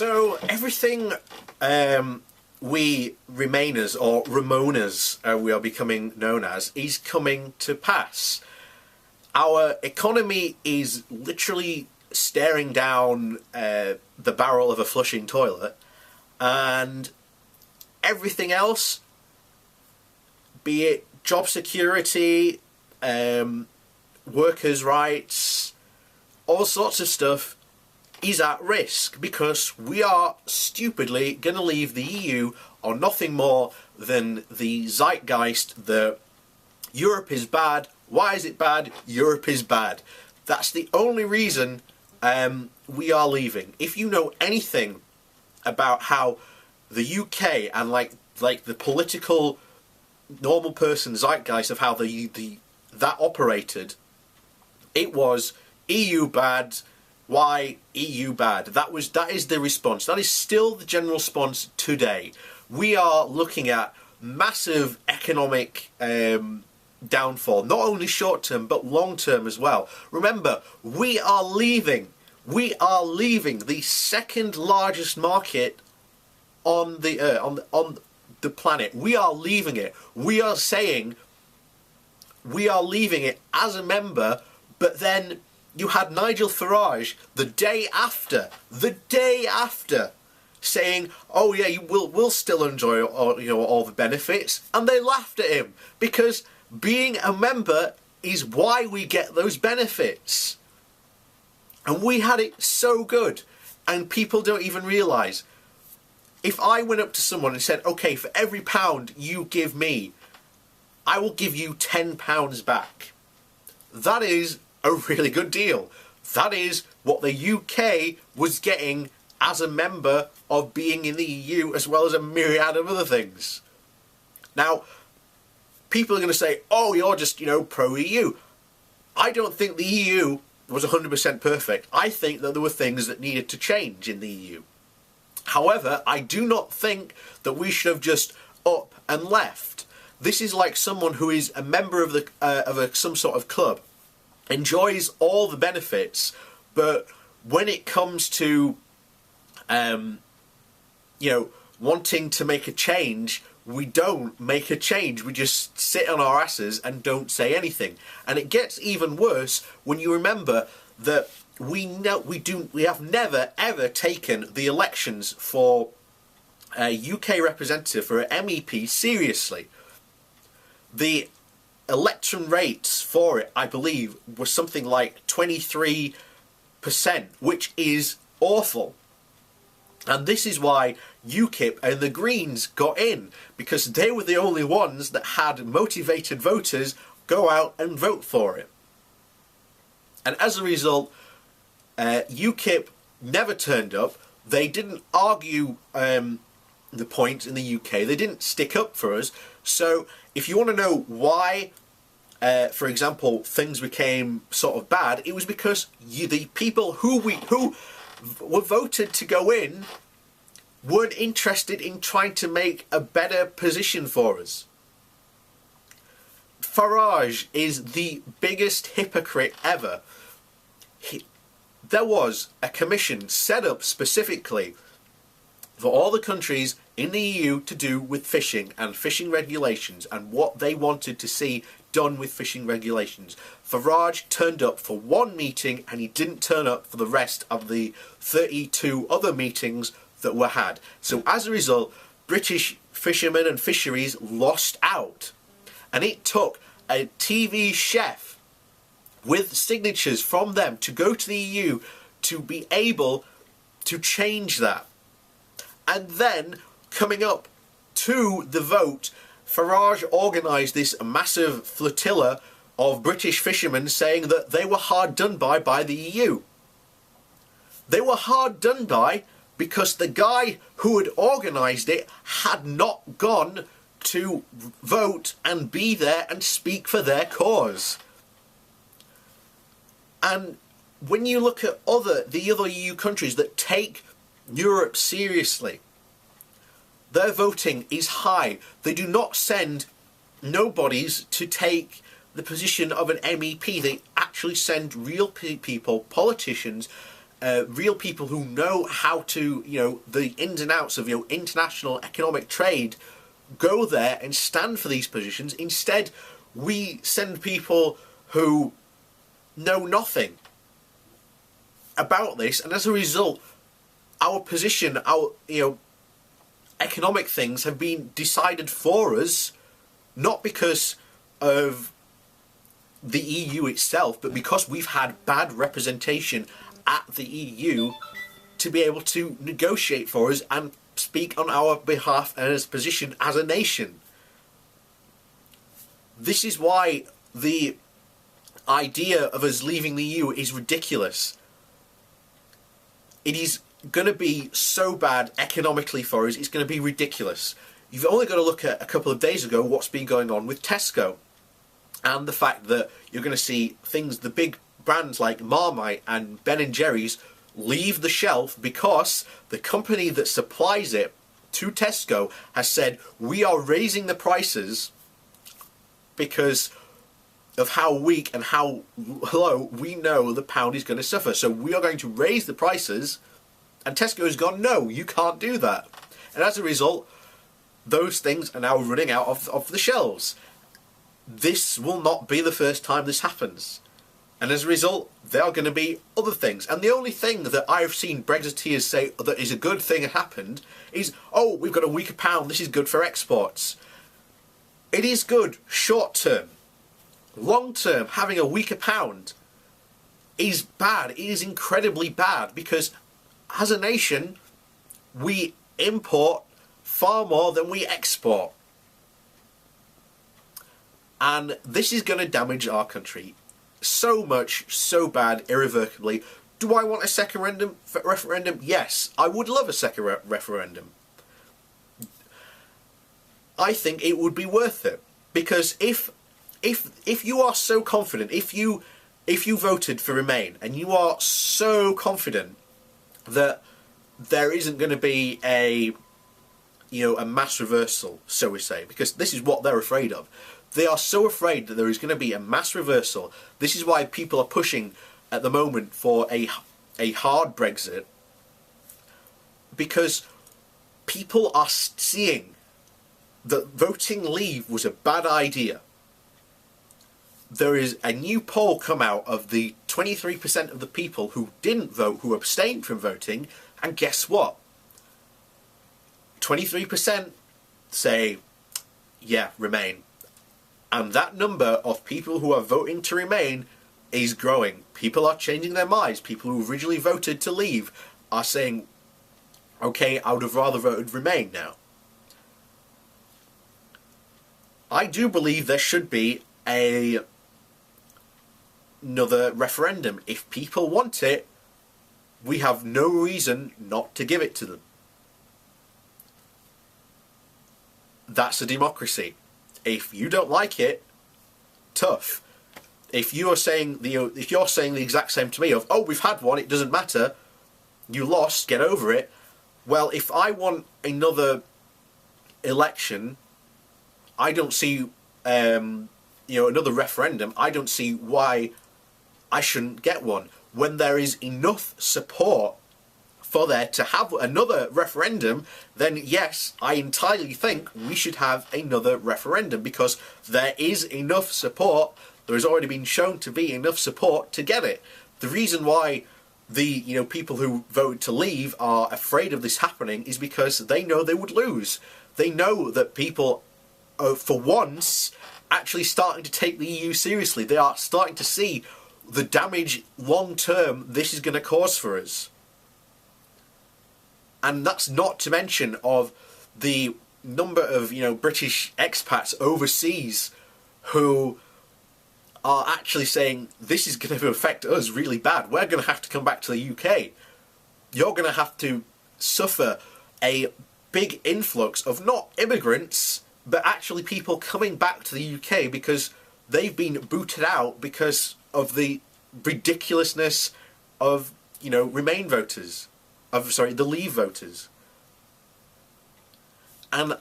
So everything we Remainers, or Ramonas, we are becoming known as, is coming to pass. Our economy is literally staring down the barrel of a flushing toilet, and everything else, be it job security, workers' rights, all sorts of stuff, is at risk because we are stupidly going to leave the EU on nothing more than the zeitgeist that Europe is bad. Why is it bad? Europe is bad. That's the only reason we are leaving. If you know anything about how the UK and like the political normal person zeitgeist of how that operated, it was EU bad. Why EU bad? That is the response. That is still the general response today. We are looking at massive economic downfall, not only short term but long term as well. Remember, we are leaving the second largest market on the on the planet. We are leaving it. We are saying we are leaving it as a member, but then you had Nigel Farage the day after, saying, "Oh yeah, we'll still enjoy all the benefits," and they laughed at him because being a member is why we get those benefits, and we had it so good, and people don't even realise. If I went up to someone and said, "Okay, for every £1 you give me, I will give you £10 back," that is a really good deal. That is what the UK was getting as a member of being in the EU, as well as a myriad of other things. Now, people are going to say, "Oh, you're just, pro-EU." I don't think the EU was 100% perfect. I think that there were things that needed to change in the EU. However, I do not think that we should have just up and left. This is like someone who is a member of some sort of club, enjoys all the benefits, but when it comes to wanting to make a change, we don't make a change. We just sit on our asses and don't say anything. And it gets even worse when you remember that we have never ever taken the elections for a UK representative, for an MEP, seriously. The election rates for it, I believe, was something like 23%, which is awful. And this is why UKIP and the Greens got in, because they were the only ones that had motivated voters go out and vote for it. And as a result, UKIP never turned up. They didn't argue the point in the UK. They didn't stick up for us. So if you want to know why, for example, things became sort of bad, it was because the people who were voted to go in weren't interested in trying to make a better position for us. Farage is the biggest hypocrite ever. There was a commission set up specifically for all the countries in the EU to do with fishing and fishing regulations and what they wanted to see done with fishing regulations. Farage turned up for one meeting and he didn't turn up for the rest of the 32 other meetings that were had. So as a result, British fishermen and fisheries lost out. And it took a TV chef with signatures from them to go to the EU to be able to change that. And then, coming up to the vote, Farage organised this massive flotilla of British fishermen saying that they were hard done by the EU. They were hard done by because the guy who had organised it had not gone to vote and be there and speak for their cause. And when you look at the other EU countries that take Europe seriously, their voting is high. They do not send nobodies to take the position of an MEP. They actually send real people, politicians, real people who know how to, the ins and outs of, international economic trade go there and stand for these positions. Instead, we send people who know nothing about this, and as a result, our position, our, economic things have been decided for us, not because of the EU itself, but because we've had bad representation at the EU to be able to negotiate for us and speak on our behalf and as position as a nation. This is why the idea of us leaving the EU is ridiculous. It is going to be so bad economically for us, it's going to be ridiculous. You've only got to look at a couple of days ago what's been going on with Tesco, and the fact that you're going to see things, the big brands like Marmite and Ben & Jerry's, leave the shelf because the company that supplies it to Tesco has said, we are raising the prices because of how weak and how low we know the pound is going to suffer. So we are going to raise the prices, and Tesco has gone, no, you can't do that. And as a result, those things are now running out of the shelves. This will not be the first time this happens. And as a result, there are going to be other things. And the only thing that I've seen Brexiteers say that is a good thing that happened is, oh, we've got a weaker pound, this is good for exports. It is good short term. Long term, having a weaker pound is bad. It is incredibly bad, because as a nation, we import far more than we export. And this is going to damage our country so much, so bad, irrevocably. Do I want a second referendum? Yes, I would love a second referendum. I think it would be worth it, because if you are so confident, if you voted for Remain and you are so confident that there isn't going to be a mass reversal, so we say, because this is what they're afraid of. They are so afraid that there is going to be a mass reversal. This is why people are pushing at the moment for a hard Brexit, because people are seeing that voting leave was a bad idea. There is a new poll come out of the 23% of the people who didn't vote, who abstained from voting, and guess what? 23% say, yeah, Remain. And that number of people who are voting to Remain is growing. People are changing their minds. People who originally voted to leave are saying, okay, I would have rather voted Remain now. I do believe there should be another referendum. If people want it, we have no reason not to give it to them. That's a democracy. If you don't like it, tough. If you are saying if you're saying the exact same to me of, oh, we've had one, it doesn't matter, you lost, get over it. Well, if I want another election, I don't see another referendum. I don't see why I shouldn't get one when there is enough support for there to have another referendum. Then yes, I entirely think we should have another referendum, because there is enough support. There has already been shown to be enough support to get it. The reason why the people who voted to leave are afraid of this happening is because they know they would lose. They know that people, for once, actually starting to take the EU seriously. They are starting to see the damage long term this is going to cause for us. And that's not to mention of the number of British expats overseas who are actually saying, this is going to affect us really bad. We're going to have to come back to the UK. You're going to have to suffer a big influx of not immigrants, but actually people coming back to the UK because they've been booted out because of the ridiculousness of, Remain voters. The Leave voters. And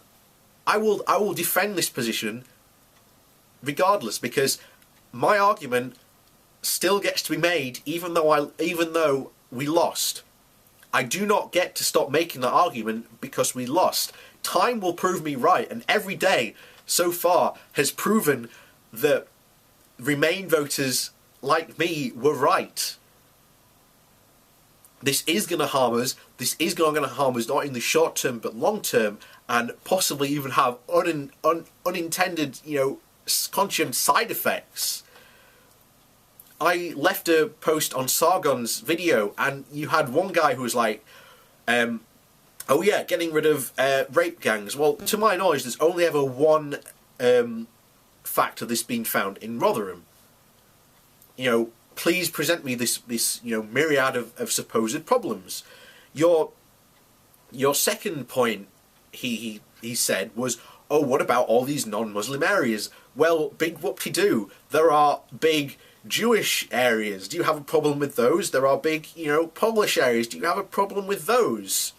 I will defend this position regardless, because my argument still gets to be made, even though we lost. I do not get to stop making that argument because we lost. Time will prove me right, and every day so far has proven that Remain voters like me were right. This is going to harm us. This is going to harm us not in the short term but long term, and possibly even have unintended, conscious side effects. I left a post on Sargon's video, and you had one guy who was like, oh yeah, getting rid of rape gangs. Well, to my knowledge, there's only ever one fact of this being found in Rotherham. Please present me this myriad of supposed problems. Your second point, he said, was, oh, what about all these non-Muslim areas? Well, big whoop-de-doo. There are big Jewish areas. Do you have a problem with those? There are big, Polish areas. Do you have a problem with those?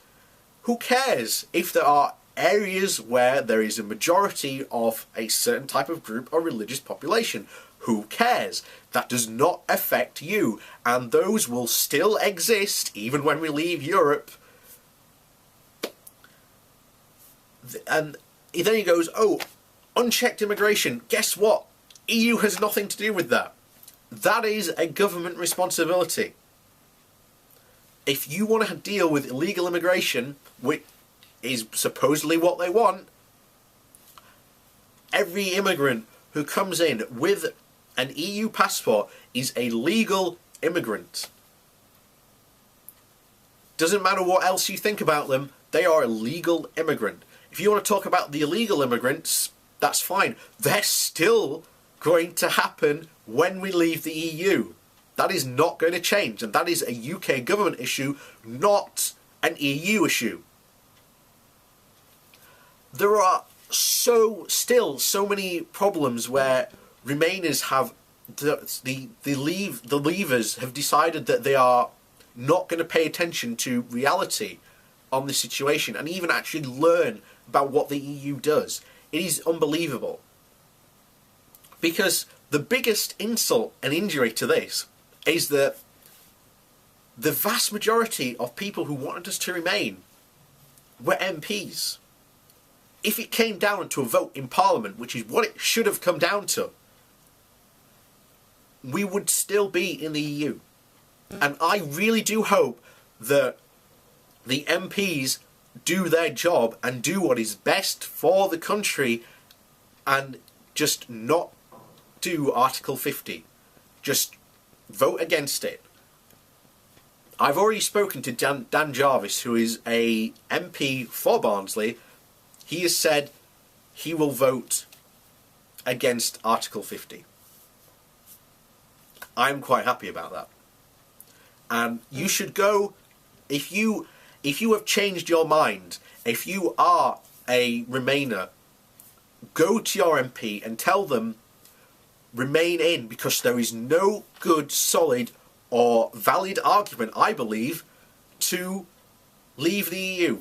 Who cares if there are areas where there is a majority of a certain type of group or religious population? Who cares? That does not affect you, and those will still exist even when we leave Europe. And then he goes, oh, unchecked immigration. Guess what? EU has nothing to do with that. That is a government responsibility. If you want to deal with illegal immigration, which is supposedly what they want, every immigrant who comes in with an EU passport is a legal immigrant. Doesn't matter what else you think about them, they are a legal immigrant. If you want to talk about the illegal immigrants, that's fine. They're still going to happen when we leave the EU. That is not going to change, and that is a UK government issue, not an EU issue. There are still so many problems where Remainers have the Leavers have decided that they are not going to pay attention to reality on the situation and even actually learn about what the EU does. It is unbelievable. Because the biggest insult and injury to this is that the vast majority of people who wanted us to remain were MPs. If it came down to a vote in Parliament, which is what it should have come down to, we would still be in the EU. And I really do hope that the MPs do their job and do what is best for the country and just not do Article 50. Just vote against it. I've already spoken to Dan Jarvis, who is a MP for Barnsley. He has said he will vote against Article 50. I'm quite happy about that. And you should go, if you have changed your mind, if you are a Remainer, go to your MP and tell them remain in, because there is no good, solid or valid argument, I believe, to leave the EU.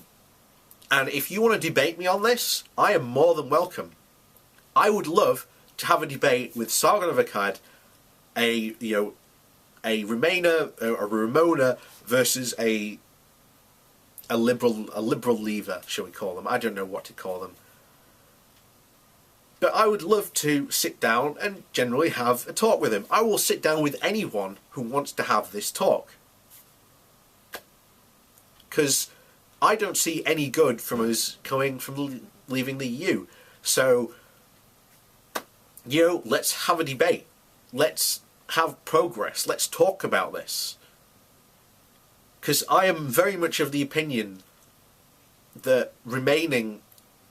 And if you want to debate me on this, I am more than welcome. I would love to have a debate with Sargon of Akkad, a Remainer, a Ramona versus a liberal leaver, shall we call them? I don't know what to call them. But I would love to sit down and generally have a talk with him. I will sit down with anyone who wants to have this talk. Because I don't see any good from us leaving the EU. So, let's have a debate. Let's have progress. Let's talk about this. Because I am very much of the opinion that remaining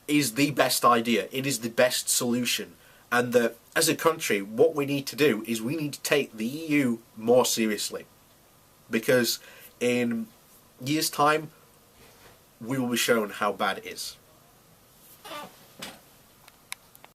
is the best idea. It is the best solution. And that as a country, what we need to do is we need to take the EU more seriously. Because in years' time, we will be shown how bad it is.